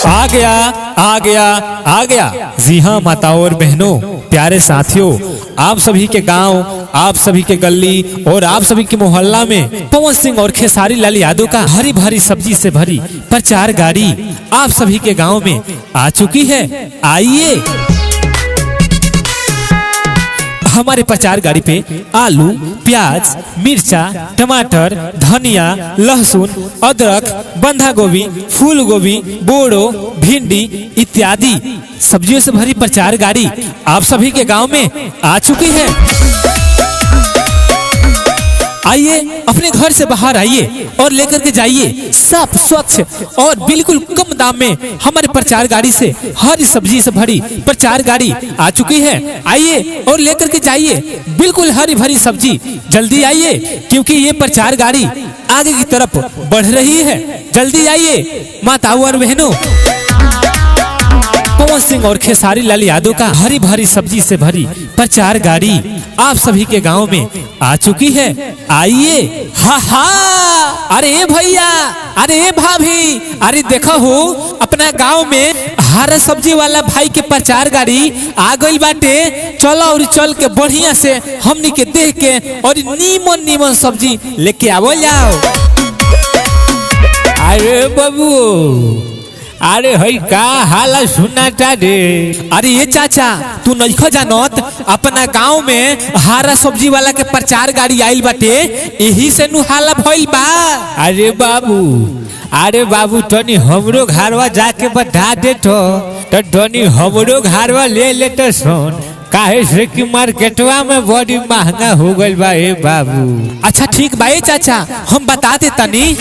आ गया आ गया आ गया। जी हाँ माताओं और बहनों, प्यारे साथियों, आप सभी के गांव, आप सभी के गली और आप सभी के मोहल्ला में पवन सिंह और खेसारी लाल यादव का हरी भरी सब्जी से भरी प्रचार गाड़ी आप सभी के गांव में आ चुकी है। आइए हमारे प्रचार गाड़ी पे आलू, प्याज, मिर्चा, टमाटर, धनिया, लहसुन, अदरक, बंधा गोभी, फूल गोभी, बोड़ो, भिंडी इत्यादि सब्जियों से भरी प्रचार गाड़ी आप सभी के गांव में आ चुकी है। आइए अपने घर से बाहर आइए और लेकर के जाइए साफ स्वच्छ और बिल्कुल कम दाम में हमारे प्रचार गाड़ी से हरी सब्जी से भरी प्रचार गाड़ी आ चुकी है। आइए और लेकर के जाइए बिल्कुल हरी भरी सब्जी। जल्दी आइए क्योंकि ये प्रचार गाड़ी आगे की तरफ बढ़ रही है। जल्दी आइए माताओं और बहनों, पवन सिंह और खेसारी लाल यादव का हरी भरी सब्जी से भरी प्रचार गाड़ी आप सभी के गांव में आ चुकी है। आइए। हा हा, अरे भैया, अरे भाभी, अरे देखो हो अपना गांव में हरा सब्जी वाला भाई के प्रचार गाड़ी आ गई बाटे। चलो और चल के बढ़िया से हमनी के देख के और नीमन नीमन सब्जी लेके आवो जाओ। अरे बाबू, अरे हई का हाला सुनाता रे। अरे ये चाचा, तू नहीं जानत अपना गांव में हरा सब्जी वाला के प्रचार गाड़ी आइल बाटे, यही से नु हाला भइल बा। अरे बाबू तनी हमरो घरवा जाके बता दे तो तनी हमरो घरवा ले ले तो सुन, काहे से कि मार्केटवा में बड़ी महंगा हो गइल बा। ए बाबू अच्छा ठीक बा चाचा, हम बता दे तनी।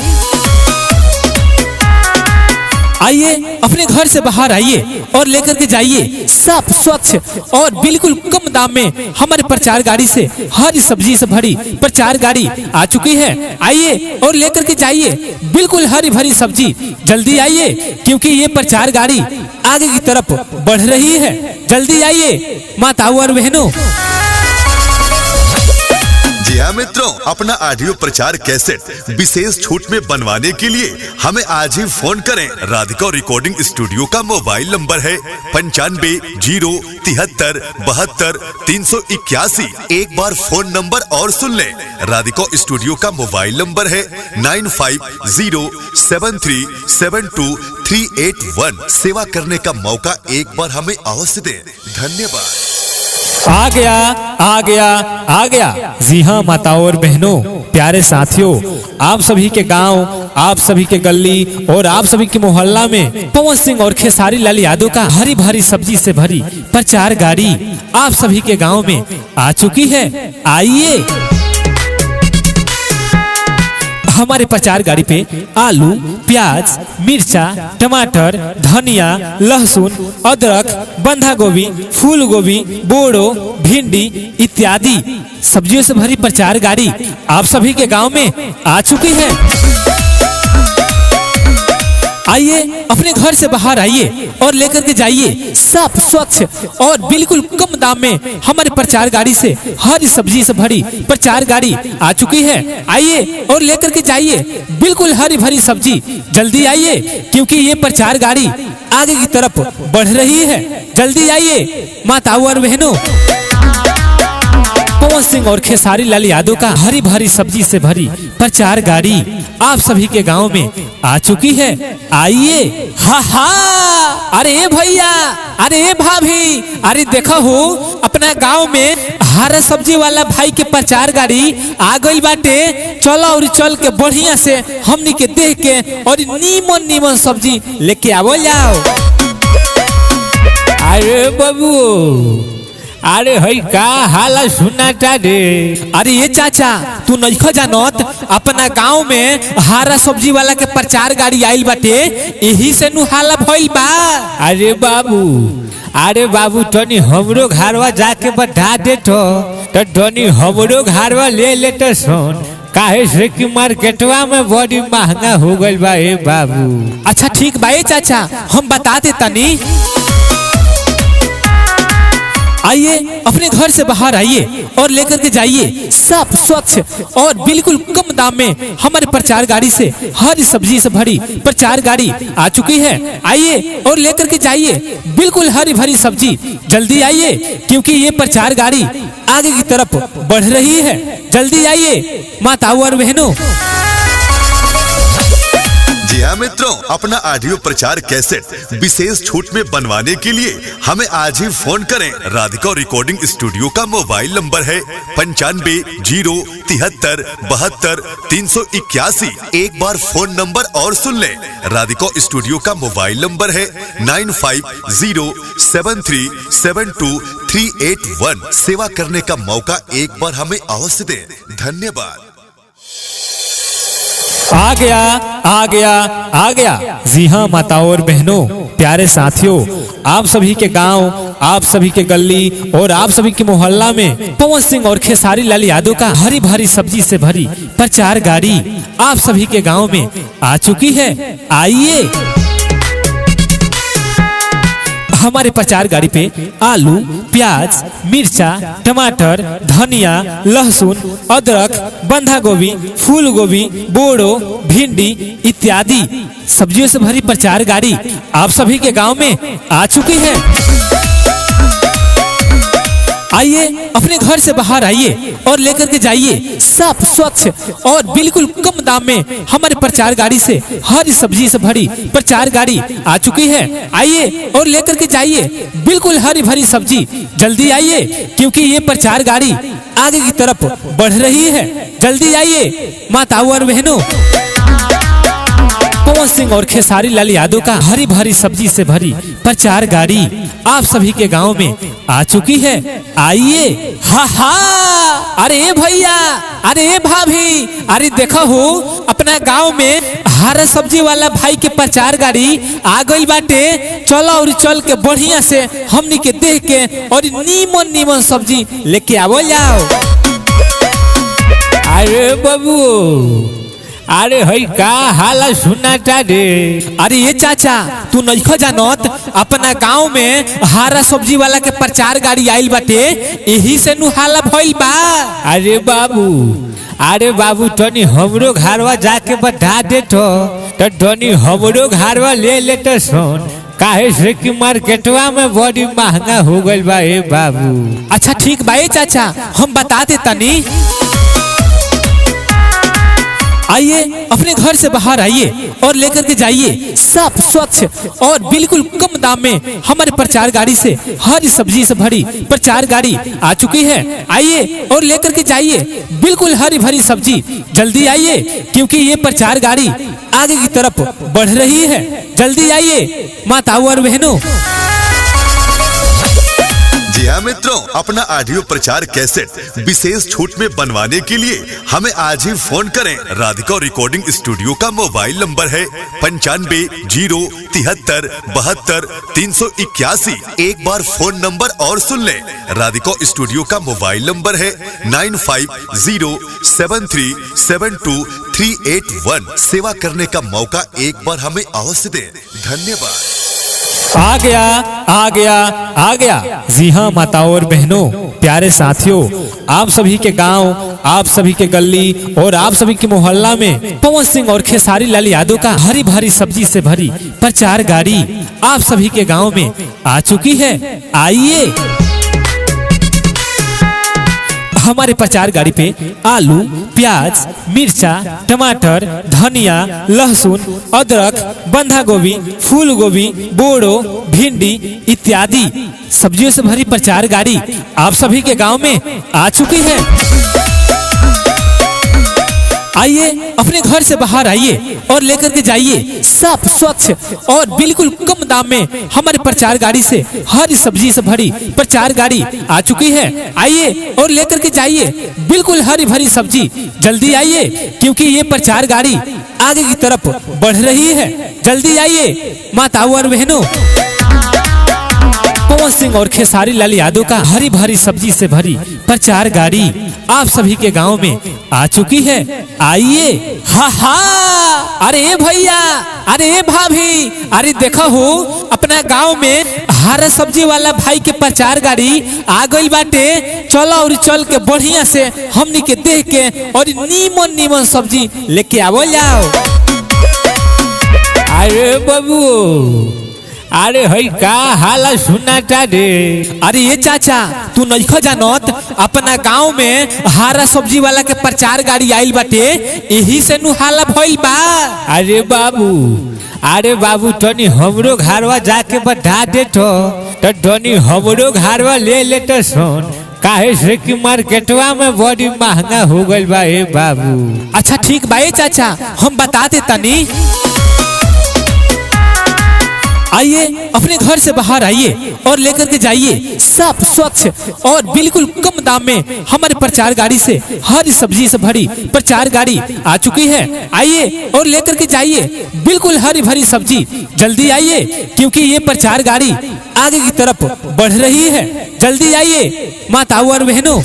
आइए अपने घर से बाहर आइए और लेकर के जाइए साफ स्वच्छ और बिल्कुल कम दाम में हमारे प्रचार गाड़ी से हरी सब्जी से भरी प्रचार गाड़ी आ चुकी है। आइए और लेकर के जाइए बिल्कुल हरी भरी सब्जी। जल्दी आइए क्योंकि ये प्रचार गाड़ी आगे की तरफ बढ़ रही है। जल्दी आइए माताओं और बहनों। जी हाँ मित्रों, अपना ऑडियो प्रचार कैसेट विशेष छूट में बनवाने के लिए हमें आज ही फोन करें। राधिका रिकॉर्डिंग स्टूडियो का मोबाइल नंबर है 9507372381। एक बार फोन नंबर और सुन लें। राधिका स्टूडियो का मोबाइल नंबर है 9507372381। सेवा करने का मौका एक बार हमें अवश्य दें। धन्यवाद। आ गया आ गया आ गया। जी हाँ माताओं और बहनों, प्यारे साथियों, आप सभी के गांव, आप सभी के गली और आप सभी के मोहल्ला में पवन सिंह और खेसारी लाल यादव का हरी भरी सब्जी से भरी प्रचार गाड़ी आप सभी के गांव में आ चुकी है। आइए हमारे प्रचार गाड़ी पे आलू, प्याज, मिर्चा, टमाटर, धनिया, लहसुन, अदरक, बंधा गोभी, फूल गोभी, बोड़ो, भिंडी इत्यादि सब्जियों से भरी प्रचार गाड़ी आप सभी के गांव में आ चुकी है। आइए अपने घर से बाहर आइए और लेकर के जाइए साफ स्वच्छ और बिल्कुल कम दाम में हमारे प्रचार गाड़ी से हरी सब्जी से भरी प्रचार गाड़ी आ चुकी है। आइए और लेकर के जाइए बिल्कुल हरी भरी सब्जी। जल्दी आइए क्योंकि ये प्रचार गाड़ी आगे की तरफ बढ़ रही है। जल्दी आइए माताओं और बहनों, पवन सिंह और खेसारी लाल यादव का हरी भरी सब्जी से भरी प्रचार गाड़ी आप सभी के गांव में आ चुकी है। आइए। हा हा, अरे भैया, अरे भाभी, अरे देखो हो अपना गांव में हरा सब्जी वाला भाई के प्रचार गाड़ी आ गई बाटे। चलो और चल के बढ़िया से हमनी के देख के और नीमन नीमन सब्जी लेके आवो जाओ। अरे बाबू, अरे हई का हाला सुनाता रे। अरे ये चाचा, तू नहीं जानत अपना गांव में हरा सब्जी वाला के प्रचार गाड़ी आइल बाटे, यही से नु हाला भइल बा। अरे बाबू तनी हमरो घरवा जाके बता दे तो तनी हमरो घरवा ले ले तो सुन, काहे से कि मार्केटवा में बड़ी महंगा हो गइल बा। ए बाबू अच्छा ठीक बा चाचा, हम बता दे तनी। आइए अपने घर से बाहर आइए और लेकर के जाइए साफ स्वच्छ और बिल्कुल कम दाम में हमारे प्रचार गाड़ी से हरी सब्जी से भरी प्रचार गाड़ी आ चुकी है। आइए और लेकर के जाइए बिल्कुल हरी भरी सब्जी। जल्दी आइए क्योंकि ये प्रचार गाड़ी आगे की तरफ बढ़ रही है। जल्दी आइए माताओं और बहनों। जी हाँ मित्रों, अपना ऑडियो प्रचार कैसेट विशेष छूट में बनवाने के लिए हमें आज ही फोन करें। राधिका रिकॉर्डिंग स्टूडियो का मोबाइल नंबर है 9507727381। एक बार फोन नंबर और सुन लें। राधिका स्टूडियो का मोबाइल नंबर है 9507372381। सेवा करने का मौका एक बार हमें अवश्य दें। धन्यवाद। आ गया आ गया आ गया। जी हाँ माताओं और बहनों, प्यारे साथियों, आप सभी के गांव, आप सभी के गली और आप सभी के मोहल्ला में पवन सिंह और खेसारी लाल यादव का हरी भरी सब्जी से भरी प्रचार गाड़ी आप सभी के गांव में आ चुकी है। आइए हमारे प्रचार गाड़ी पे आलू, प्याज, मिर्चा, टमाटर, धनिया, लहसुन, अदरक, बंधा गोभी, फूल गोभी, बोड़ो, भिंडी इत्यादि सब्जियों से भरी प्रचार गाड़ी आप सभी के गांव में आ चुकी है। आइए अपने घर से बाहर आइए और लेकर के जाइए साफ स्वच्छ और बिल्कुल कम दाम में हमारे प्रचार गाड़ी से हरी सब्जी से भरी प्रचार गाड़ी आ चुकी है। आइए और लेकर के जाइए बिल्कुल हरी भरी सब्जी। जल्दी आइए क्योंकि ये प्रचार गाड़ी आगे की तरफ बढ़ रही है। जल्दी आइए माताओं और बहनों। पवन सिंह और खेसारी लाल यादव का हरी भरी सब्जी से भरी प्रचार गाड़ी आप सभी के गांव में आ चुकी है। आइए। हा हा, अरे भैया, अरे भाभी, अरे देखो हो अपना गांव में हरा सब्जी वाला भाई के प्रचार गाड़ी आ गई बाटे। चलो और चल के बढ़िया से हमनी के देख के और नीमन नीमन सब्जी लेके आवो जाओ। अरे बाबू, अरे हई का हाला सुनाता रे। अरे ये चाचा, तू नइखो जानत अपना गांव में हरा सब्जी वाला के प्रचार गाड़ी आइल बाटे, यही से नु हाला भइल बा। अरे बाबू तनी हमरो घरवा जाके बता दे तो तनी हमरो घरवा ले ले तो सुन। काहे से कि मार्केटवा में बड़ी महंगा हो गइल बा ए बाबू। अच्छा ठीक बा चाचा, हम बता दे तनी। आइए अपने घर से बाहर आइए और लेकर के जाइए साफ स्वच्छ और बिल्कुल कम दाम में हमारे प्रचार गाड़ी से हरी सब्जी से भरी प्रचार गाड़ी आ चुकी है। आइए और लेकर के जाइए बिल्कुल हरी भरी सब्जी। जल्दी आइए क्योंकि ये प्रचार गाड़ी आगे की तरफ बढ़ रही है। जल्दी आइए माताओं और बहनों। जी हाँ मित्रों, अपना ऑडियो प्रचार कैसेट विशेष छूट में बनवाने के लिए हमें आज ही फोन करें। राधिका रिकॉर्डिंग स्टूडियो का मोबाइल नंबर है 9507727381। एक बार फोन नंबर और सुन लें। राधिका स्टूडियो का मोबाइल नंबर है 9507372381। सेवा करने का मौका एक बार हमें अवश्य दें। धन्यवाद। आ गया आ गया आ गया। जी हाँ माताओं और बहनों, प्यारे साथियों, आप सभी के गांव, आप सभी के गली और आप सभी के मोहल्ला में पवन सिंह और खेसारी लाल यादव का हरी भरी सब्जी से भरी प्रचार गाड़ी आप सभी के गांव में आ चुकी है। आइए हमारे प्रचार गाड़ी पे आलू, प्याज, मिर्चा, टमाटर, धनिया, लहसुन, अदरक, बंधा गोभी, फूल गोभी, बोड़ो, भिंडी इत्यादि सब्जियों से भरी प्रचार गाड़ी आप सभी के गांव में आ चुकी है। आइए अपने घर से बाहर आइए और लेकर के जाइए साफ स्वच्छ और बिल्कुल कम दाम में हमारे प्रचार गाड़ी से हरी सब्जी से भरी प्रचार गाड़ी आ चुकी है। आइए और लेकर के जाइए बिल्कुल हरी भरी सब्जी। जल्दी आइए क्योंकि ये प्रचार गाड़ी आगे की तरफ बढ़ रही है। जल्दी आइए माताओं और बहनों। पवन सिंह और खेसारी लाल यादव का हरी भरी सब्जी से भरी प्रचार गाड़ी आप सभी के गांव में आ चुकी है। आइए। हा हा। अरे भैया, अरे भाभी, अरे देखो हो अपना गांव में हरा सब्जी वाला भाई के प्रचार गाड़ी आ गई बाटे। चलो और चल के बढ़िया से हमनी के देख के और नीमन नीमन सब्जी लेके आवो जाओ। अरे बाबू, अरे हई का हाला सुनाता रे। अरे ये चाचा, तू नइखो जानत अपना गांव में हरा सब्जी वाला के प्रचार गाड़ी आइल बाटे, यही से नु हाला भइल बा। अरे बाबू तनी हमरो घरवा जाके बढ़ा दे तो तनी हमरो घरवा ले ले तो सुन, काहे से कि मार्केटवा में बड़ी महंगा हो गइल बा ए बाबू। अच्छा ठीक बा ए चाचा, हम बता दे तनी। आइए, अपने घर से बाहर आइए और लेकर के जाइए साफ स्वच्छ और बिल्कुल कम दाम में हमारे प्रचार गाड़ी से हरी सब्जी से भरी प्रचार गाड़ी आ चुकी है। आइए और लेकर के जाइए बिल्कुल हरी भरी सब्जी। जल्दी आइए क्योंकि ये प्रचार गाड़ी आगे की तरफ बढ़ रही है। जल्दी आइए माताओं और बहनों।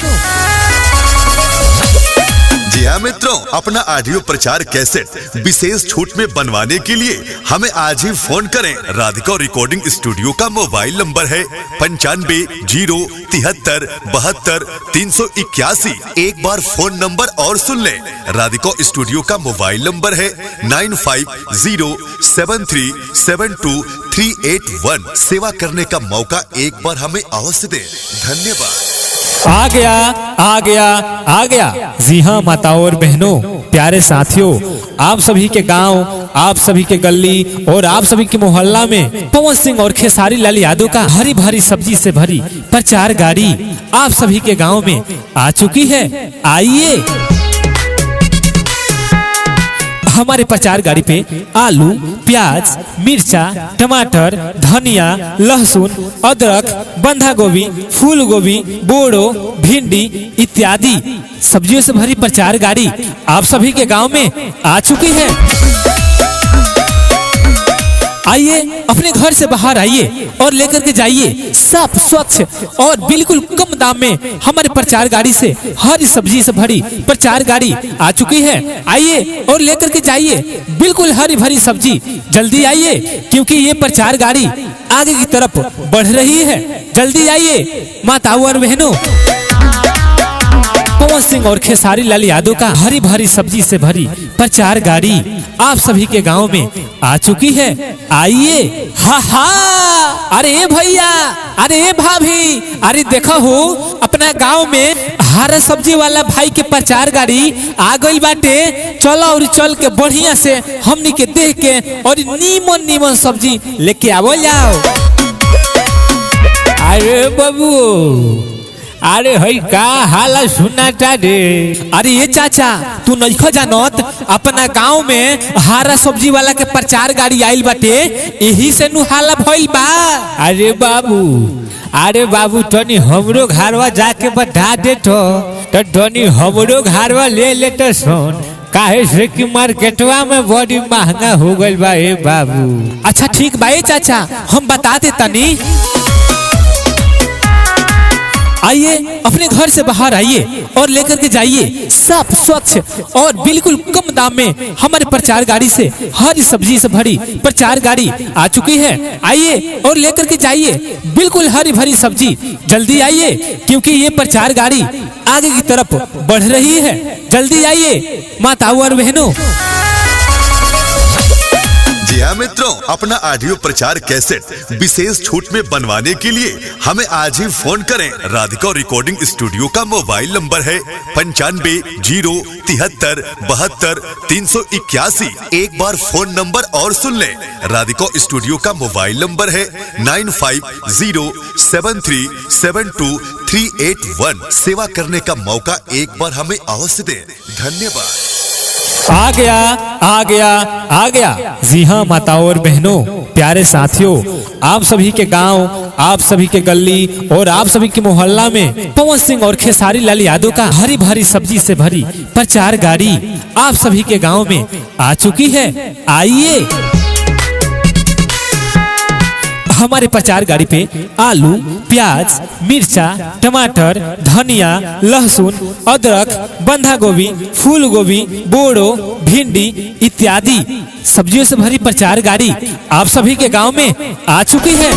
जी हाँ मित्रों, अपना ऑडियो प्रचार कैसेट विशेष छूट में बनवाने के लिए हमें आज ही फोन करें। राधिका रिकॉर्डिंग स्टूडियो का मोबाइल नंबर है 9507372381। एक बार फोन नंबर और सुन लें। राधिका स्टूडियो का मोबाइल नंबर है 9507372381। सेवा करने का मौका एक बार हमें अवश्य दें। धन्यवाद। आ गया, आ गया, आ गया। जी हाँ माताओं और बहनों, प्यारे साथियों, आप सभी के गांव, आप सभी के गली और आप सभी के मोहल्ला में पवन सिंह और खेसारी लाल यादव का हरी भरी सब्जी से भरी प्रचार गाड़ी आप सभी के गांव में आ चुकी है। आइए। हमारे प्रचार गाड़ी पे आलू, प्याज, मिर्चा, टमाटर, धनिया, लहसुन, अदरक, बंधा गोभी, फूल गोभी, बोड़ो, भिंडी इत्यादि सब्जियों से भरी प्रचार गाड़ी आप सभी के गांव में आ चुकी है। आइए, अपने घर से बाहर आइए और लेकर के जाइए साफ स्वच्छ और बिल्कुल कम दाम में हमारे प्रचार गाड़ी से हरी सब्जी से भरी प्रचार गाड़ी आ चुकी है। आइए और लेकर के जाइए बिल्कुल हरी भरी सब्जी। जल्दी आइए क्योंकि ये प्रचार गाड़ी आगे की तरफ बढ़ रही है। जल्दी आइए माताओं और बहनों। पवन सिंह और खेसारी लाल यादव का हरी भरी सब्जी से भरी प्रचार गाड़ी आप सभी के गांव में आ चुकी है। आइए। हा हा। अरे भैया, अरे भाभी, अरे देखो हो अपना गांव में हरा सब्जी वाला भाई के प्रचार गाड़ी आ गई बाटे। चलो और चल के बढ़िया से हमनी के देख के और नीमन नीमन सब्जी लेके आवो जाओ। अरे बाबू, अरे हई का हाला सुनाता रे। अरे ये चाचा, तू नइखो जानत अपना गांव में हरा सब्जी वाला के प्रचार गाड़ी आइल बाटे, यही से नु हाला भइल बा। अरे बाबू तनी हमरो घरवा जाके बढ़ा दे तो तनी हमरो घरवा ले ले तो सुन, काहे से कि मार्केटवा में बड़ी महंगा हो गइल बा ए बाबू। अच्छा ठीक बा ए चाचा, हम बता दे तनी। आइए, अपने घर से बाहर आइए और लेकर के जाइए साफ स्वच्छ और बिल्कुल कम दाम में हमारे प्रचार गाड़ी से हरी सब्जी से भरी प्रचार गाड़ी आ चुकी है। आइए और लेकर के जाइए बिल्कुल हरी भरी सब्जी। जल्दी आइए क्योंकि ये प्रचार गाड़ी आगे की तरफ बढ़ रही है। जल्दी आइए माताओं और बहनों। जी हाँ मित्रों, अपना ऑडियो प्रचार कैसेट विशेष छूट में बनवाने के लिए हमें आज ही फोन करें। राधिका रिकॉर्डिंग स्टूडियो का मोबाइल नंबर है 9507372381। एक बार फोन नंबर और सुन लें। राधिका स्टूडियो का मोबाइल नंबर है 9507372381। सेवा करने का मौका एक बार हमें अवश्य दें। धन्यवाद। आ गया, आ गया, आ गया। जी हाँ माताओं और बहनों, प्यारे साथियों, आप सभी के गांव, आप सभी के गली और आप सभी के मोहल्ला में पवन सिंह और खेसारी लाल यादव का हरी भरी सब्जी से भरी प्रचार गाड़ी आप सभी के गांव में आ चुकी है। आइए। हमारे प्रचार गाड़ी पे आलू, प्याज, मिर्चा, टमाटर, धनिया, लहसुन, अदरक, बंधा गोभी, फूल गोभी, बोड़ो, भिंडी इत्यादि सब्जियों से भरी प्रचार गाड़ी आप सभी के गांव में आ चुकी है।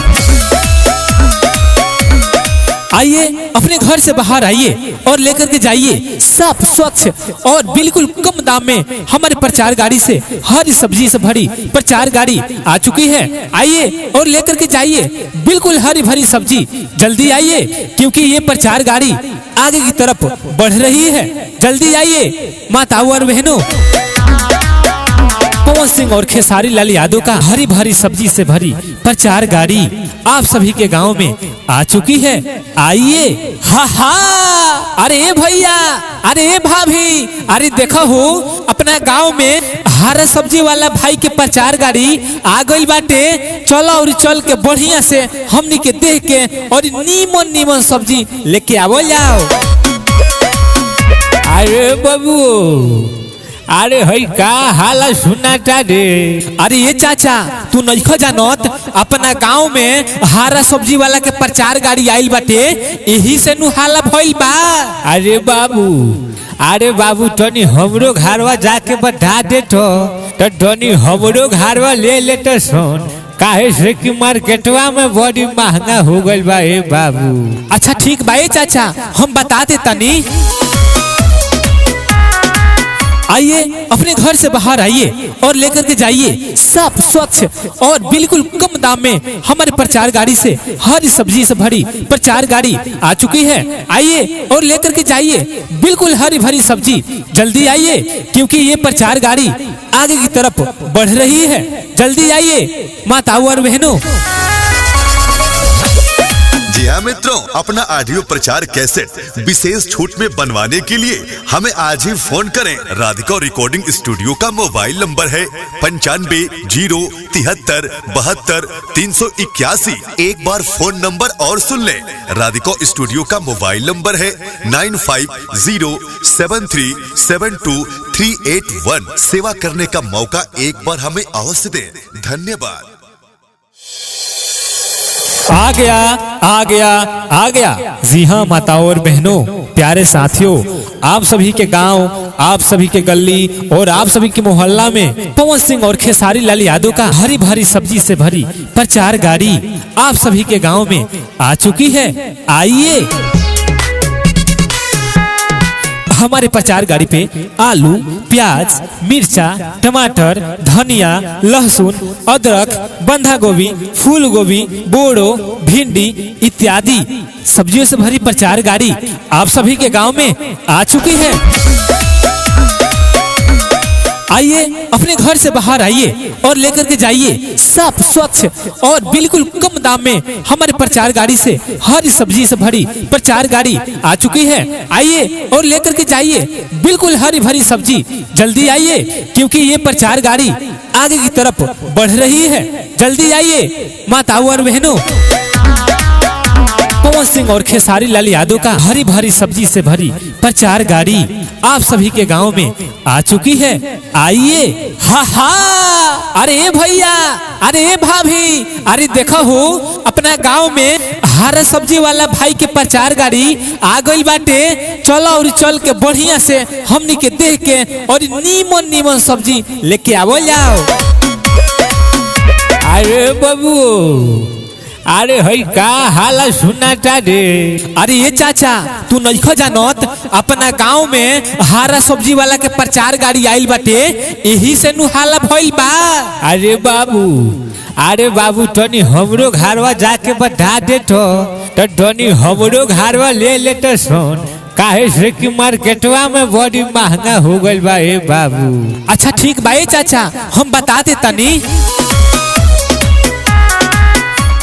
आइए, अपने घर से बाहर आइए और लेकर के जाइए साफ, स्वच्छ और बिल्कुल कम दाम में हमारे प्रचार गाड़ी से हर सब्जी से भरी प्रचार गाड़ी आ चुकी है। आइए और लेकर के जाइए बिल्कुल हरी भरी सब्जी। जल्दी आइए, क्योंकि ये प्रचार गाड़ी आगे की तरफ बढ़ रही है। जल्दी आइए माताओं और बहनों, पवन सिंह और खेसारी लाल यादव का हरी भरी सब्जी से भरी प्रचार गाड़ी आप सभी के गांव में आ चुकी है। आइए, हा हा, अरे भैया, अरे भाभी, अरे देखो हो अपना गांव में हरा सब्जी वाला भाई के प्रचार गाड़ी आ गई बाटे। चलो और चल के बढ़िया से हमनी के देख के और नीमन नीमन सब्जी लेके आवो जाओ। अरे बाबू, अरे हई का हाला सुनाता रे। अरे ये चाचा, तू नहीं जानत अपना गांव में हरा सब्जी वाला के प्रचार गाड़ी आइल बाटे, यही से नु हाला भइल बा। अरे बाबू तनी हमरो घरवा जाके बढ़ा दे तो तनी हमरो घरवा ले ले तो सुन, काहे से कि मार्केटवा में बड़ी महंगा हो गइल बा ए बाबू। अच्छा ठीक बा चाचा, हम बता दे तनी। आइए, अपने घर से बाहर आइए और लेकर के जाइए साफ, स्वच्छ और बिल्कुल कम दाम में हमारे प्रचार गाड़ी से हर सब्जी से भरी प्रचार गाड़ी आ चुकी है। आइए और लेकर के जाइए बिल्कुल हरी भरी सब्जी। जल्दी आइए, क्योंकि ये प्रचार गाड़ी आगे की तरफ बढ़ रही है। जल्दी आइए माताओं और बहनों। जी हाँ मित्रों, अपना ऑडियो प्रचार कैसेट विशेष छूट में बनवाने के लिए हमें आज ही फोन करें। राधिका रिकॉर्डिंग स्टूडियो का मोबाइल नंबर है 9507372381। एक बार फोन नंबर और सुन लें। राधिका स्टूडियो का मोबाइल नंबर है 9507372381। सेवा करने का मौका एक बार हमें अवश्य दें। धन्यवाद। आ गया, आ गया, आ गया। जी हाँ माताओं और बहनों, प्यारे साथियों, आप सभी के गांव, आप सभी के गली और आप सभी के मोहल्ला में पवन सिंह और खेसारी लाल यादव का हरी भरी सब्जी से भरी प्रचार गाड़ी आप सभी के गांव में आ चुकी है। आइए, हमारे प्रचार गाड़ी पे आलू, प्याज, मिर्चा, टमाटर, धनिया, लहसुन, अदरक, बंधा गोभी, फूल गोभी, बोड़ो, भिंडी इत्यादि सब्जियों से भरी प्रचार गाड़ी आप सभी के गांव में आ चुकी है। आइए, अपने घर से बाहर आइए और लेकर के जाइए साफ, स्वच्छ और बिल्कुल कम दाम में हमारे प्रचार गाड़ी से हर सब्जी से भरी प्रचार गाड़ी आ चुकी है। आइए और लेकर के जाइए बिल्कुल हरी भरी सब्जी। जल्दी आइए, क्योंकि ये प्रचार गाड़ी आगे की तरफ बढ़ रही है। जल्दी आइए माताओं और बहनों, पवन सिंह और खेसारी लाल यादव का हरी भरी सब्जी से भरी प्रचार गाड़ी आप सभी के गांव में आ चुकी है। आइए, हा हा, अरे भैया, अरे भाभी, अरे देखो हो अपना गांव में हरा सब्जी वाला भाई के प्रचार गाड़ी आ गई बाटे। चलो और चल के बढ़िया से हमनी के देख के और नीमन नीमन सब्जी लेके आवो जाओ। अरे बाबू, अरे हई का हाला सुनाता रे। अरे ये चाचा, तू नहीं जानत अपना गांव में हरा सब्जी वाला के प्रचार गाड़ी आइल बाटे, यही से नु हाला भइल बा। अरे बाबू तनी हमरो घरवा जाके बढ़ा दे तो तनी हमरो घरवा ले ले तो सुन, काहे से कि मार्केटवा में बड़ी महंगा हो गइल बा ए बाबू। अच्छा ठीक बा चाचा, हम बता दे तनी।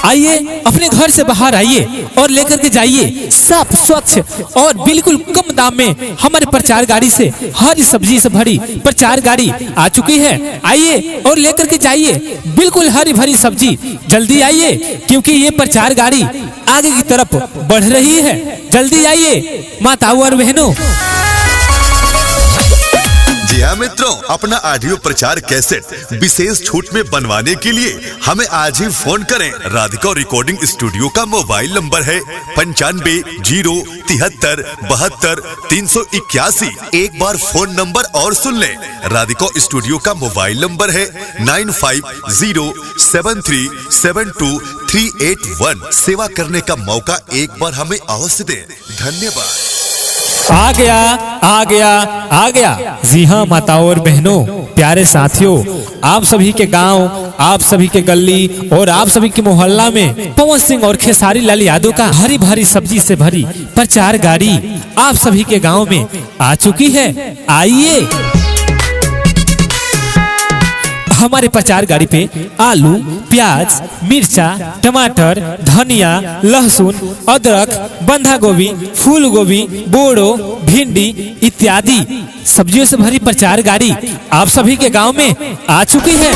आइए, अपने घर से बाहर आइए और लेकर के जाइए साफ, स्वच्छ और बिल्कुल कम दाम में हमारे प्रचार गाड़ी से हर सब्जी से भरी प्रचार गाड़ी आ चुकी है। आइए और लेकर के जाइए बिल्कुल हरी भरी सब्जी। जल्दी आइए, क्योंकि ये प्रचार गाड़ी आगे की तरफ बढ़ रही है। जल्दी आइए माताओं और बहनों। जी हाँ मित्रों, अपना ऑडियो प्रचार कैसेट विशेष छूट में बनवाने के लिए हमें आज ही फोन करें। राधिका रिकॉर्डिंग स्टूडियो का मोबाइल नंबर है 9507727381। एक बार फोन नंबर और सुन लें। राधिका स्टूडियो का मोबाइल नंबर है 9507372381। सेवा करने का मौका एक बार हमें अवश्य दें। धन्यवाद। आ गया। जी हाँ माताओं और बहनों, प्यारे साथियों, आप सभी के गांव, आप सभी के गली और आप सभी के मोहल्ला में पवन सिंह और खेसारी लाल यादव का हरी भरी सब्जी से भरी प्रचार गाड़ी आप सभी के गांव में आ चुकी है। आइए हमारे प्रचार गाड़ी पे आलू, प्याज, मिर्चा, टमाटर, धनिया, लहसुन, अदरक, बंधा गोभी, फूल गोभी, बोड़ो, भिंडी इत्यादि सब्जियों से भरी प्रचार गाड़ी आप सभी के गांव में आ चुकी है।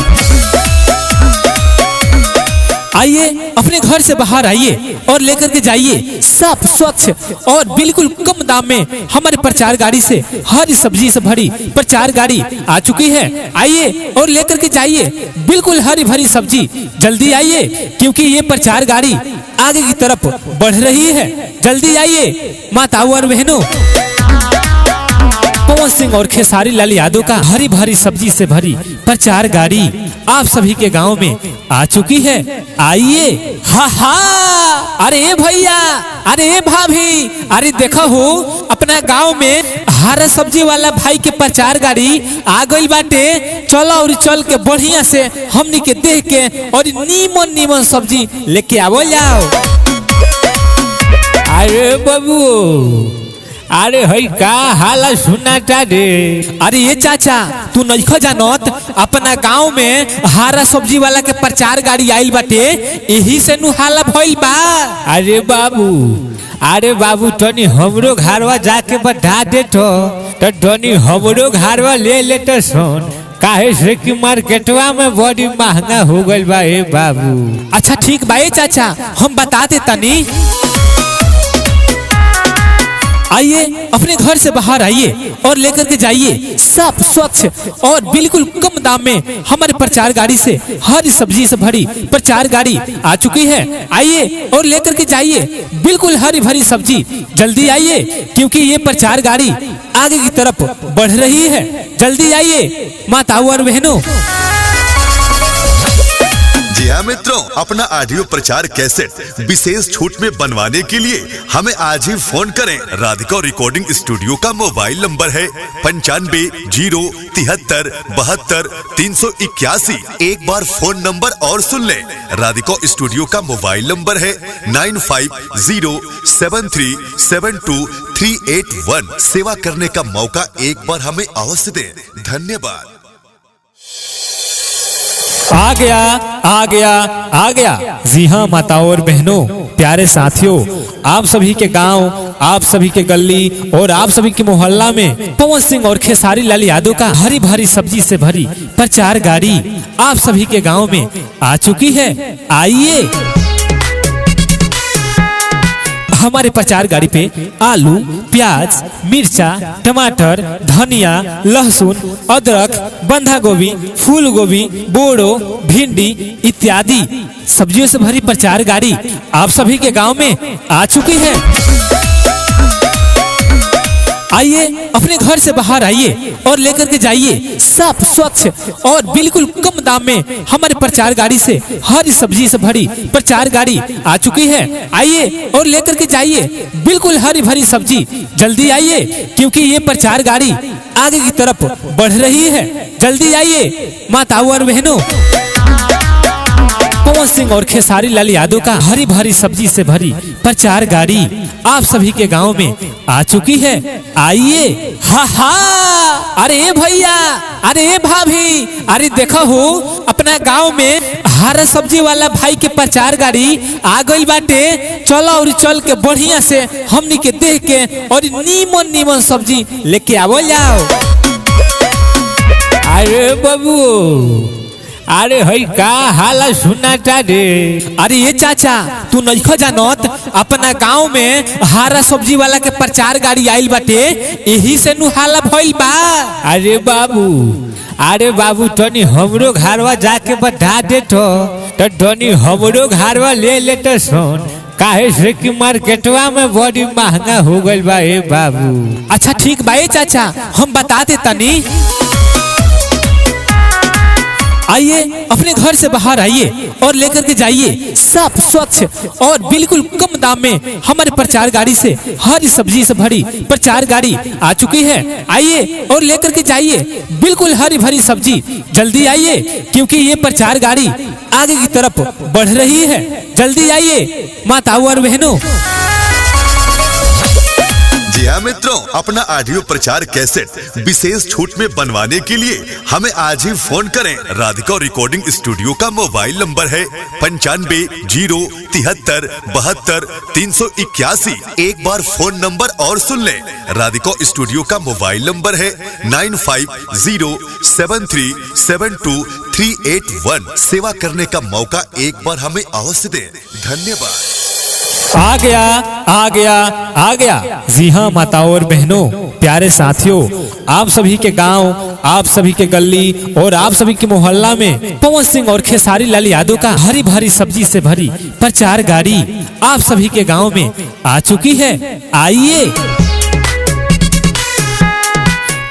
आइए, अपने घर से बाहर आइए और लेकर के जाइए साफ, स्वच्छ और बिल्कुल कम दाम में हमारे प्रचार गाड़ी से हरी सब्जी से भरी प्रचार गाड़ी आ चुकी है। आइए और लेकर के जाइए बिल्कुल हरी भरी सब्जी। जल्दी आइए, क्योंकि ये प्रचार गाड़ी आगे की तरफ बढ़ रही है। जल्दी आइए माताओं और बहनों, पवन सिंह और खेसारी लाल यादव का हरी भरी सब्जी से भरी प्रचार गाड़ी आप सभी के गांव में आ चुकी है। आइए। हा, अरे भैया, अरे भाभी, अरे देखो हो, अपना गांव में हरा सब्जी वाला भाई के प्रचार गाड़ी आ गई बाटे। चलो और चल के बढ़िया से हमनी के देख के और नीमन सब्जी लेके आवो जाओ। अरे बाबू, अरे हई का हाला सुनाता रे। अरे ये चाचा, तू नहीं जानत, अपना गांव में हरा सब्जी वाला के प्रचार गाड़ी आइल बाटे, यही से नु हाला भइल बा। अरे बाबू तनी हमरो घरवा जाके बढ़ा दे तो तनी हमरो घरवा ले ले तो सुन, काहे से कि मार्केटवा में बड़ी महंगा हो गइल बा ए बाबू। अच्छा ठीक बा चाचा, हम बता दे तनी। आइए, अपने घर से बाहर आइए और लेकर के जाइए साफ, स्वच्छ और बिल्कुल कम दाम में हमारे प्रचार गाड़ी से हरी सब्जी से भरी प्रचार गाड़ी आ चुकी है। आइए और लेकर के जाइए बिल्कुल हरी भरी सब्जी। जल्दी आइए, क्योंकि ये प्रचार गाड़ी आगे की तरफ बढ़ रही है। जल्दी आइए माताओं और बहनों। जी हाँ मित्रों, अपना ऑडियो प्रचार कैसेट विशेष छूट में बनवाने के लिए हमें आज ही फोन करें। राधिका रिकॉर्डिंग स्टूडियो का मोबाइल नंबर है 9507727381। एक बार फोन नंबर और सुन लें। राधिका स्टूडियो का मोबाइल नंबर है 9507372381। सेवा करने का मौका एक बार हमें अवश्य दें। धन्यवाद। आ गया। जी हाँ माताओं और बहनों, प्यारे साथियों, आप सभी के गांव, आप सभी के गली और आप सभी के मोहल्ला में पवन सिंह और खेसारी लाल यादव का हरी भरी सब्जी से भरी प्रचार गाड़ी आप सभी के गांव में आ चुकी है। आइए हमारे प्रचार गाड़ी पे आलू, प्याज, मिर्चा, टमाटर, धनिया, लहसुन, अदरक, बंधा गोभी, फूल गोभी, बोड़ो, भिंडी इत्यादि सब्जियों से भरी प्रचार गाड़ी आप सभी के गांव में आ चुकी है। आइए, अपने घर से बाहर आइए और लेकर के जाइए साफ, स्वच्छ और बिल्कुल कम दाम में हमारे प्रचार गाड़ी से हरी सब्जी से भरी प्रचार गाड़ी आ चुकी है। आइए और लेकर के जाइए बिल्कुल हरी भरी सब्जी। जल्दी आइए, क्योंकि ये प्रचार गाड़ी आगे की तरफ बढ़ रही है। जल्दी आइए माताओं और बहनों, पवन सिंह और खेसारी लाल यादव का हरी भरी सब्जी से भरी प्रचार गाड़ी आप सभी के गांव में आ चुकी है। आइए। हा, अरे भैया, अरे भाभी, अरे देखो हो, अपना गांव में हरा सब्जी वाला भाई के प्रचार गाड़ी आ गई बाटे। चलो और चल के बढ़िया से हमनी के देख के और नीमन सब्जी लेके आवो जाओ। अरे बाबू, अरे हई का हाला सुनाता रे। अरे ये चाचा तू नइखो जानत अपना गांव में हरा सब्जी वाला के प्रचार गाड़ी आइल बाटे, यही से नु हाला भइल बा। अरे बाबू तनी हमरो घरवा जाके बढ़ा दे तो तनी हमरो घरवा ले ले तो सुन, काहे से कि मार्केटवा में बड़ी महंगा हो गइल बा ए बाबू। अच्छा ठीक बा चाचा, हम बता दे तनी। आइए अपने घर से बाहर आइए और लेकर के जाइए साफ स्वच्छ और बिल्कुल कम दाम में हमारे प्रचार गाड़ी से हरी सब्जी से भरी प्रचार गाड़ी आ चुकी है। आइए और लेकर के जाइए बिल्कुल हरी भरी सब्जी। जल्दी आइए क्योंकि ये प्रचार गाड़ी आगे की तरफ बढ़ रही है। जल्दी आइए माताओं और बहनों। जी हाँ मित्रों, अपना ऑडियो प्रचार कैसेट विशेष छूट में बनवाने के लिए हमें आज ही फोन करें। राधिका रिकॉर्डिंग स्टूडियो का मोबाइल नंबर है 9507372381। एक बार फोन नंबर और सुन लें। राधिका स्टूडियो का मोबाइल नंबर है 9507372381। सेवा करने का मौका एक बार हमें अवश्य दें। धन्यवाद। आ गया। जी हाँ माताओं और बहनों, प्यारे साथियों, आप सभी के गांव, आप सभी के गली और आप सभी के मोहल्ला में पवन सिंह और खेसारी लाल यादव का हरी भरी सब्जी से भरी प्रचार गाड़ी आप सभी के गांव में आ चुकी है। आइए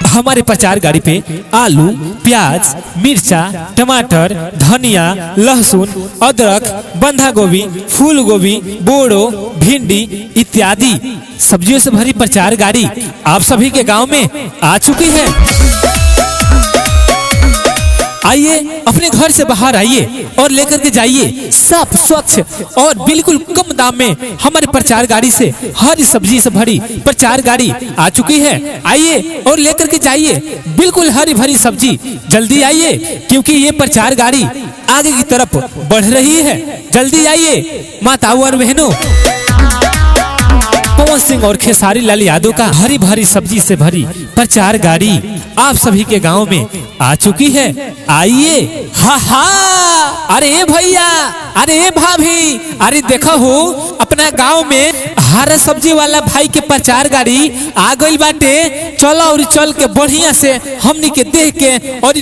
हमारे प्रचार गाड़ी पे आलू, प्याज, मिर्चा, टमाटर, धनिया, लहसुन, अदरक, बंधा गोभी, फूल गोभी, बोड़ो, भिंडी इत्यादि सब्जियों से भरी प्रचार गाड़ी आप सभी के गांव में आ चुकी है। आइए अपने घर से बाहर आइए और लेकर के जाइए साफ स्वच्छ और बिल्कुल कम दाम में हमारे प्रचार गाड़ी से हरी सब्जी से भरी प्रचार गाड़ी आ चुकी है। आइए और लेकर के जाइए बिल्कुल हरी भरी सब्जी। जल्दी आइए क्योंकि ये प्रचार गाड़ी आगे की तरफ बढ़ रही है। जल्दी आइए माताओं और बहनों। पवन सिंह और खेसारी लाल यादव का हरी भरी सब्जी से भरी प्रचार गाड़ी आप सभी के गांव में आ चुकी है। आइए। हा अरे भैया, अरे भाभी, अरे देखो हो अपना गांव में हरा सब्जी वाला भाई के प्रचार गाड़ी आ गई बाटे। चलो और चल के बढ़िया से हमनी के देख के और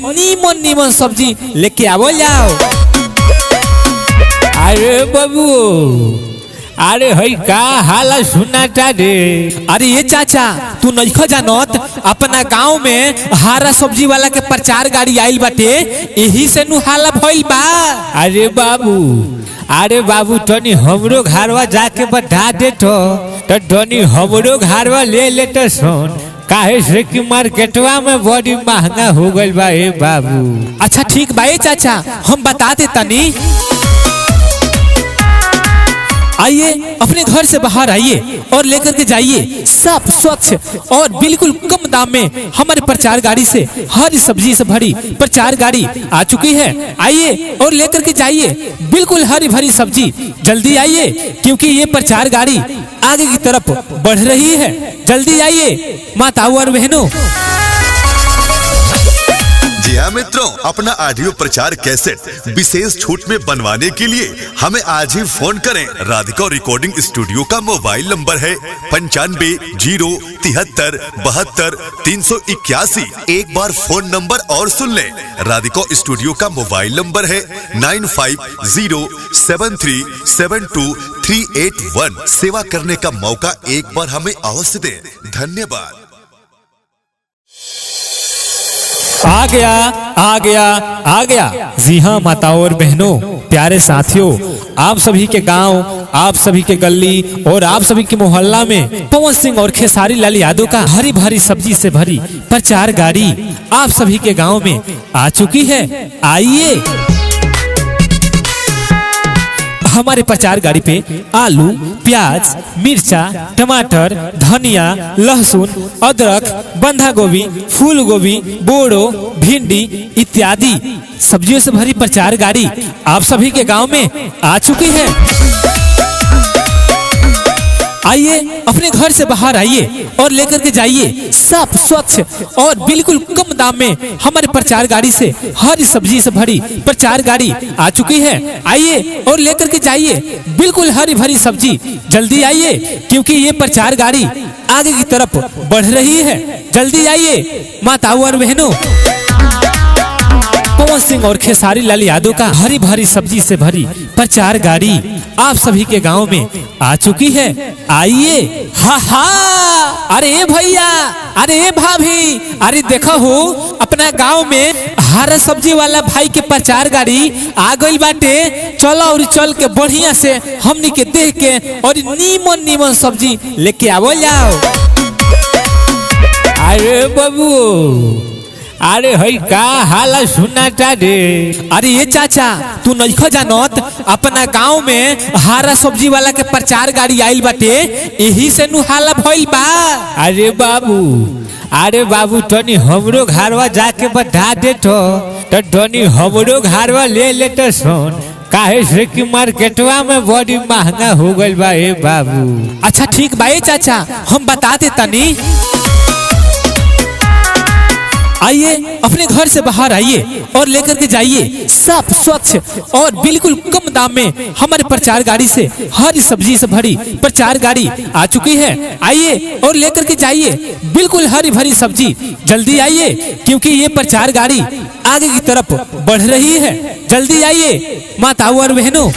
नीमन सब्जी लेके आवो जाओ। अरे बाबू, अरे हई का हाला सुनाता रे। अरे ये चाचा तू नइखो जानत अपना गांव में हरा सब्जी वाला के प्रचार गाड़ी आइल बाटे, यही से नु हाला भइल बा। अरे बाबू तनी हमरो घरवा जाके बढ़ा दे तो तनी हमरो घरवा ले ले तो सुन, काहे से कि मार्केटवा में बड़ी महंगा हो गइल बा ए बाबू। अच्छा ठीक बा चाचा, हम बता दे तनी। आइए अपने घर से बाहर आइए और लेकर के जाइए साफ स्वच्छ और बिल्कुल कम दाम में हमारे प्रचार गाड़ी से हरी सब्जी से भरी प्रचार गाड़ी आ चुकी है। आइए और लेकर के जाइए बिल्कुल हरी भरी सब्जी। जल्दी आइए क्योंकि ये प्रचार गाड़ी आगे की तरफ बढ़ रही है। जल्दी आइए माताओं और बहनों। जी हाँ मित्रों, अपना ऑडियो प्रचार कैसेट विशेष छूट में बनवाने के लिए हमें आज ही फोन करें। राधिका रिकॉर्डिंग स्टूडियो का मोबाइल नंबर है 9507372381। एक बार फोन नंबर और सुन लें। राधिका स्टूडियो का मोबाइल नंबर है 9507372381। सेवा करने का मौका एक बार हमें अवश्य दें। धन्यवाद। आ गया। जी हाँ माताओं और बहनों, प्यारे साथियों, आप सभी के गांव, आप सभी के गली और आप सभी के मोहल्ला में पवन सिंह और खेसारी लाल यादव का हरी भरी सब्जी से भरी प्रचार गाड़ी आप सभी के गांव में आ चुकी है। आइए हमारे प्रचार गाड़ी पे आलू, प्याज, मिर्चा, टमाटर, धनिया, लहसुन, अदरक, बंधा गोभी, फूल गोभी, बोड़ो, भिंडी इत्यादि सब्जियों से भरी प्रचार गाड़ी आप सभी के गांव में आ चुकी है। आइए अपने घर से बाहर आइए और लेकर के जाइए साफ स्वच्छ और बिल्कुल कम दाम में हमारे प्रचार गाड़ी से हरी सब्जी से भरी प्रचार गाड़ी आ चुकी है। आइए और लेकर के जाइए बिल्कुल हरी भरी सब्जी। जल्दी आइए क्योंकि ये प्रचार गाड़ी आगे की तरफ बढ़ रही है। जल्दी आइए माताओं और बहनों, पवन सिंह और खेसारी लाल यादव का हरी भरी सब्जी से भरी प्रचार गाड़ी आप सभी के गांव में आ चुकी है। आइए। हा हा, अरे भैया, अरे भाभी, अरे देखो हो अपना गांव में हरा सब्जी वाला भाई के प्रचार गाड़ी आ गई बाटे। चलो और चल के बढ़िया से हमनी के देख के और नीमन नीमन सब्जी लेके आवो जाओ। अरे बाबू, अरे हई का हाला सुनाता रे। अरे ये चाचा, तू नहीं जानत अपना गांव में हरा सब्जी वाला के प्रचार गाड़ी आइल बाटे, यही से नु हाला भइल बा। अरे बाबू तनी हमरो घरवा जाके बता दे तो तनी हमरो घरवा ले ले तो सुन, काहे से कि मार्केटवा में बड़ी महंगा हो गइल बा। ए बाबू अच्छा ठीक बा ए चाचा, हम बता दे तनी। आइए अपने घर से बाहर आइए और लेकर के जाइए साफ स्वच्छ और बिल्कुल कम दाम में हमारे प्रचार गाड़ी से हरी सब्जी से भरी प्रचार गाड़ी आ चुकी है। आइए और लेकर के जाइए बिल्कुल हरी भरी सब्जी। जल्दी आइए क्योंकि ये प्रचार गाड़ी आगे की तरफ बढ़ रही है। जल्दी आइए माताओं और बहनों।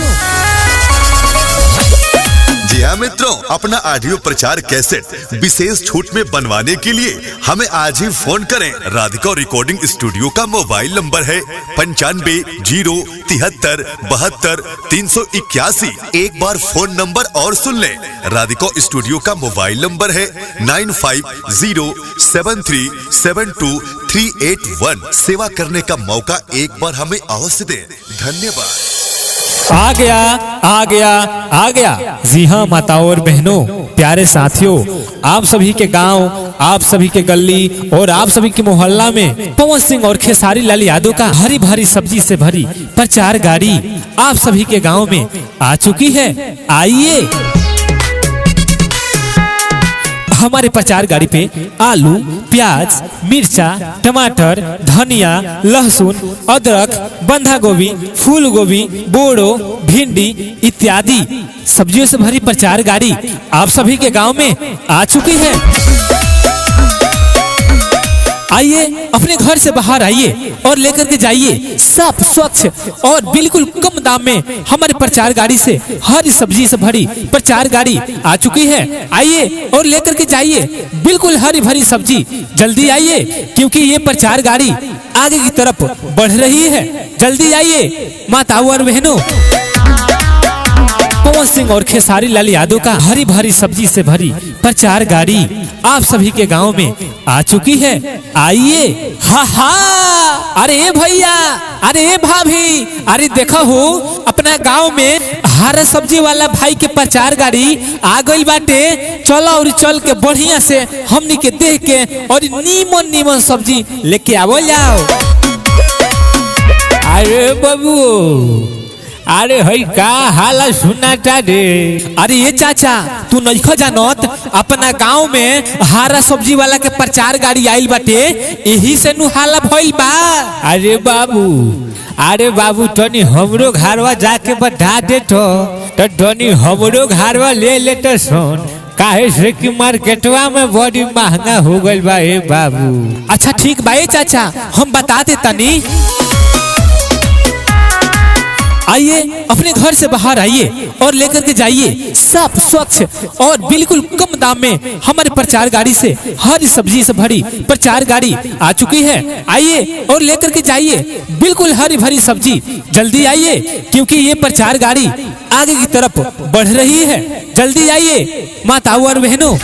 जी हाँ मित्रों, अपना ऑडियो प्रचार कैसेट विशेष छूट में बनवाने के लिए हमें आज ही फोन करें। राधिका रिकॉर्डिंग स्टूडियो का मोबाइल नंबर है 950372 एक बार फोन नंबर और सुन लें। राधिका स्टूडियो का मोबाइल नंबर है 9507372381। सेवा करने का मौका एक बार हमें अवश्य दें। धन्यवाद। आ गया। जी हाँ माताओं और बहनों, प्यारे साथियों, आप सभी के गांव, आप सभी के गली और आप सभी के मोहल्ला में पवन सिंह और खेसारी लाल यादव का हरी भरी सब्जी से भरी प्रचार गाड़ी आप सभी के गांव में आ चुकी है। आइए हमारे प्रचार गाड़ी पे आलू, प्याज, मिर्चा, टमाटर, धनिया, लहसुन, अदरक, बंधा गोभी, फूल गोभी, बोड़ो, भिंडी इत्यादि सब्जियों से भरी प्रचार गाड़ी आप सभी के गांव में आ चुकी है। आइए अपने घर से बाहर आइए और लेकर के जाइए साफ स्वच्छ और बिल्कुल कम दाम में हमारे प्रचार गाड़ी से हरी सब्जी से भरी प्रचार गाड़ी आ चुकी है। आइए और लेकर के जाइए बिल्कुल हरी भरी सब्जी। जल्दी आइए क्योंकि ये प्रचार गाड़ी आगे की तरफ बढ़ रही है। जल्दी आइए माताओं और बहनों, पवन सिंह और खेसारी लाल यादव का हरी भरी सब्जी से भरी प्रचार गाड़ी आप सभी के गांव में आ चुकी है। आइए। हा हा, अरे भैया, अरे भाभी, अरे देखो हो अपना गांव में हरा सब्जी वाला भाई के प्रचार गाड़ी आ गई बाटे। चलो और चल के बढ़िया से हमनी के देख के और नीमन नीमन सब्जी लेके आवो जाओ। अरे बाबू, अरे हई का हाला सुनाता रे। अरे ये चाचा, तू नहीं जानत अपना गांव में हरा सब्जी वाला के प्रचार गाड़ी आइल बाटे, यही से नु हाला भइल बा। अरे बाबू तनी हमरो घरवा जाके बता दे तो तनी हमरो घरवा ले ले तो सुन, काहे से कि मार्केटवा में बड़ी महंगा हो गइल बा। ए बाबू अच्छा ठीक बा ए चाचा, हम बता दे तनी। आइए अपने घर से बाहर आइए और लेकर के जाइए साफ स्वच्छ और बिल्कुल कम दाम में हमारे प्रचार गाड़ी से हरी सब्जी से भरी प्रचार गाड़ी आ चुकी है। आइए और लेकर के जाइए बिल्कुल हरी भरी सब्जी। जल्दी आइए क्योंकि ये प्रचार गाड़ी आगे की तरफ बढ़ रही है। जल्दी आइए माताओं और बहनों।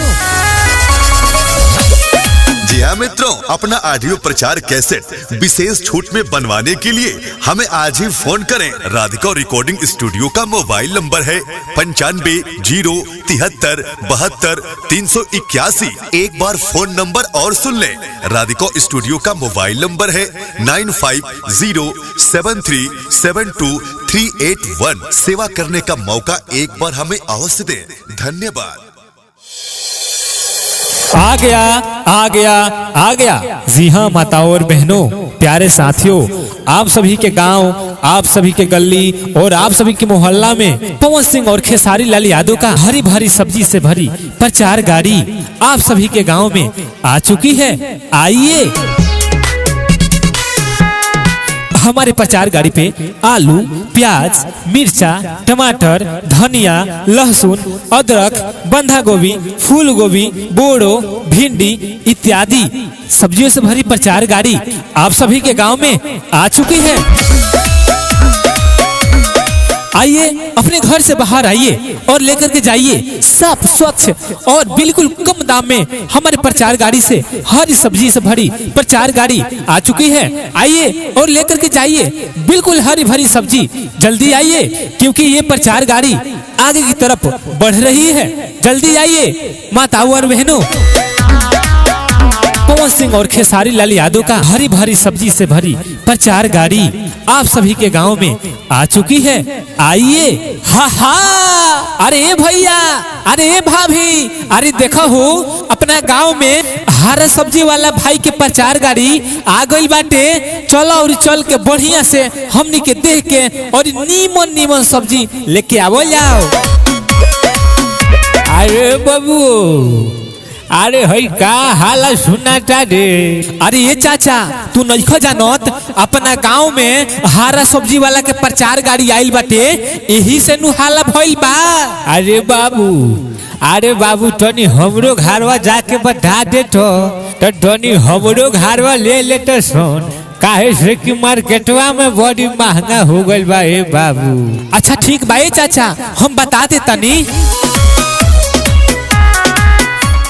जी हाँ मित्रों, अपना ऑडियो प्रचार कैसेट विशेष छूट में बनवाने के लिए हमें आज ही फोन करें। राधिका रिकॉर्डिंग स्टूडियो का मोबाइल नंबर है 950372 एक बार फोन नंबर और सुन लें। राधिका स्टूडियो का मोबाइल नंबर है 9507372381। सेवा करने का मौका एक बार हमें अवश्य दें। धन्यवाद। आ गया आ गया आ गया। जी हाँ माताओं और बहनों, प्यारे साथियों, आप सभी के गांव, आप सभी के गली और आप सभी के मोहल्ला में पवन सिंह और खेसारी लाल यादव का हरी भरी सब्जी से भरी प्रचार गाड़ी आप सभी के गांव में आ चुकी है। आइए हमारे प्रचार गाड़ी पे आलू, प्याज, मिर्चा, टमाटर, धनिया, लहसुन, अदरक, बंधा गोभी, फूल गोभी, बोड़ो, भिंडी इत्यादि सब्जियों से भरी प्रचार गाड़ी आप सभी के गांव में आ चुकी है। आइए अपने घर से बाहर आइए और लेकर के जाइए साफ स्वच्छ और बिल्कुल कम दाम में हमारे प्रचार गाड़ी से हरी सब्जी से भरी प्रचार गाड़ी आ चुकी है। आइए और लेकर के जाइए बिल्कुल हरी भरी सब्जी। जल्दी आइए क्योंकि ये प्रचार गाड़ी आगे की तरफ बढ़ रही है। जल्दी आइए माताओं और बहनों, पवन सिंह और खेसारी लाल यादव का हरी भरी सब्जी से भरी प्रचार गाड़ी आप सभी के गांव में आ चुकी है। आइए। हा हा, अरे भैया, अरे भाभी, अरे देखो हो अपना गांव में हरा सब्जी वाला भाई के प्रचार गाड़ी आ गई बाटे। चलो और चल के बढ़िया से हमनी के देख के और नीमन नीमन सब्जी लेके आवो जाओ। अरे बाबू, अरे हई का हाला सुनाता रे। अरे ये चाचा, तू नइखो जानत अपना गांव में हरा सब्जी वाला के प्रचार गाड़ी आइल बाटे, यही से नु हाला भइल बा। अरे बाबू तनी हमरो घरवा जाके बता दे तो तनी हमरो घरवा ले ले तो सुन, काहे से कि मार्केटवा में बड़ी महंगा हो गइल बा। ए बाबू अच्छा ठीक बा ए चाचा, हम बता दे तनी।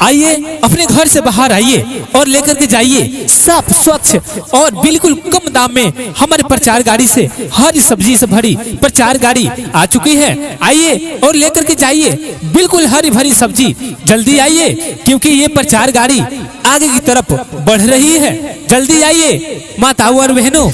आइए अपने घर से बाहर आइए और लेकर के जाइए साफ स्वच्छ और बिल्कुल कम दाम में हमारे प्रचार गाड़ी से हरी सब्जी से भरी प्रचार गाड़ी आ चुकी है। आइए और लेकर के जाइए बिल्कुल हरी भरी सब्जी। जल्दी आइए क्योंकि ये प्रचार गाड़ी आगे की तरफ बढ़ रही है। जल्दी आइए माताओं और बहनों।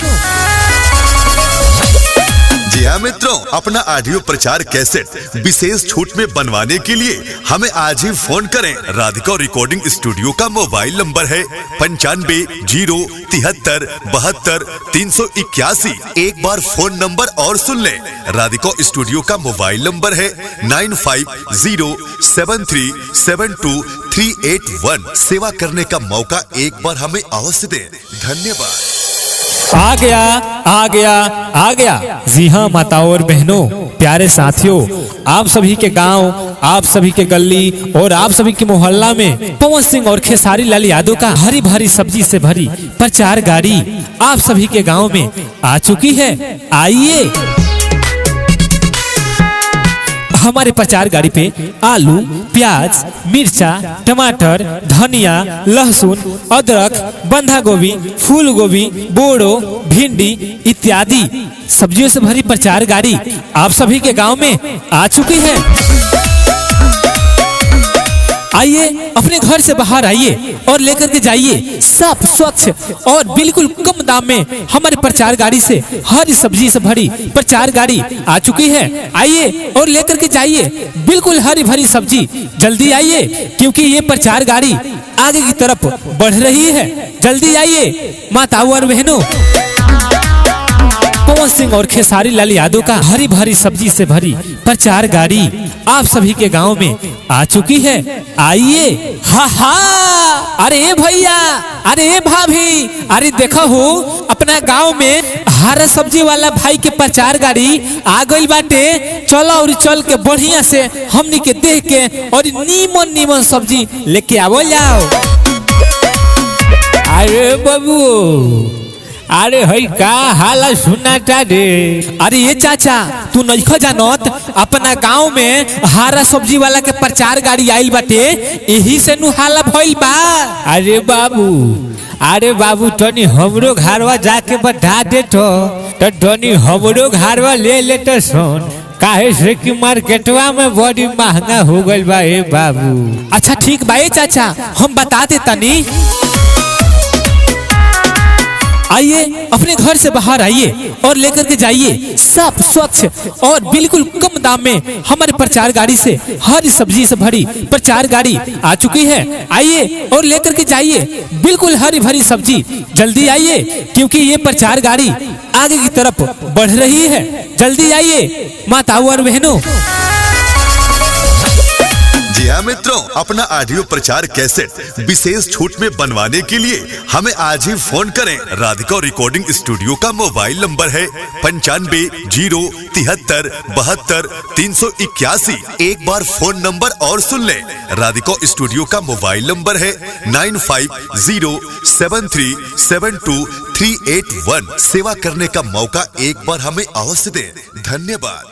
जी हाँ मित्रों, अपना ऑडियो प्रचार कैसेट विशेष छूट में बनवाने के लिए हमें आज ही फोन करें। राधिका रिकॉर्डिंग स्टूडियो का मोबाइल नंबर है 9507372381। एक बार फोन नंबर और सुन लें। राधिका स्टूडियो का मोबाइल नंबर है 9507372381। सेवा करने का मौका एक बार हमें अवश्य दें। धन्यवाद। आ गया आ गया आ गया। जी हाँ माताओं और बहनों, प्यारे साथियों, आप सभी के गांव, आप सभी के गली और आप सभी के मोहल्ला में पवन सिंह और खेसारी लाल यादव का हरी भरी सब्जी से भरी प्रचार गाड़ी आप सभी के गांव में आ चुकी है। आइए हमारे प्रचार गाड़ी पे आलू, प्याज, मिर्चा, टमाटर, धनिया, लहसुन, अदरक, बंधा गोभी, फूल गोभी, बोड़ो, भिंडी इत्यादि सब्जियों से भरी प्रचार गाड़ी आप सभी के गांव में आ चुकी है। आइए अपने घर से बाहर आइए और लेकर के जाइए साफ स्वच्छ और बिल्कुल कम दाम में हमारे प्रचार गाड़ी से हरी सब्जी से भरी प्रचार गाड़ी आ चुकी है। आइए और लेकर के जाइए बिल्कुल हरी भरी सब्जी। जल्दी आइए क्योंकि ये प्रचार गाड़ी आगे की तरफ बढ़ रही है। जल्दी आइए माताओं और बहनों, पवन सिंह और खेसारी लाल यादव का हरी भरी सब्जी से भरी प्रचार गाड़ी आप सभी के गांव में आ चुकी है। आइए। हा हा, अरे भैया, अरे भाभी, अरे देखो हो अपना गांव में हरा सब्जी वाला भाई के प्रचार गाड़ी आ गई बाटे। चलो और चल के बढ़िया से हमनी के देख के और नीमन नीमन सब्जी लेके आवो जाओ। अरे बाबू, अरे हई का हाला सुनाता रे। अरे ये चाचा, तू नइखो जानत अपना गांव में हरा सब्जी वाला के प्रचार गाड़ी आइल बाटे, यही से नु हाला भइल बा। अरे बाबू तनी हमरो घरवा जाके बता दे तो तनी हमरो घरवा ले ले तो सुन, काहे से कि मार्केटवा में बड़ी महंगा हो गइल बा। ए बाबू अच्छा ठीक बा ए चाचा, हम बता दे तनी। आइए अपने घर से बाहर आइए और लेकर के जाइए साफ स्वच्छ और बिल्कुल कम दाम में हमारे प्रचार गाड़ी से हरी सब्जी से भरी प्रचार गाड़ी आ चुकी है। आइए और लेकर के जाइए बिल्कुल हरी भरी सब्जी। जल्दी आइए क्योंकि ये प्रचार गाड़ी आगे की तरफ बढ़ रही है। जल्दी आइए माताओं और बहनों। जी हाँ मित्रों, अपना ऑडियो प्रचार कैसेट विशेष छूट में बनवाने के लिए हमें आज ही फोन करें। राधिका रिकॉर्डिंग स्टूडियो का मोबाइल नंबर है 9507372381। एक बार फोन नंबर और सुन लें। राधिका स्टूडियो का मोबाइल नंबर है 9507372381। सेवा करने का मौका एक बार हमें अवश्य दें। धन्यवाद।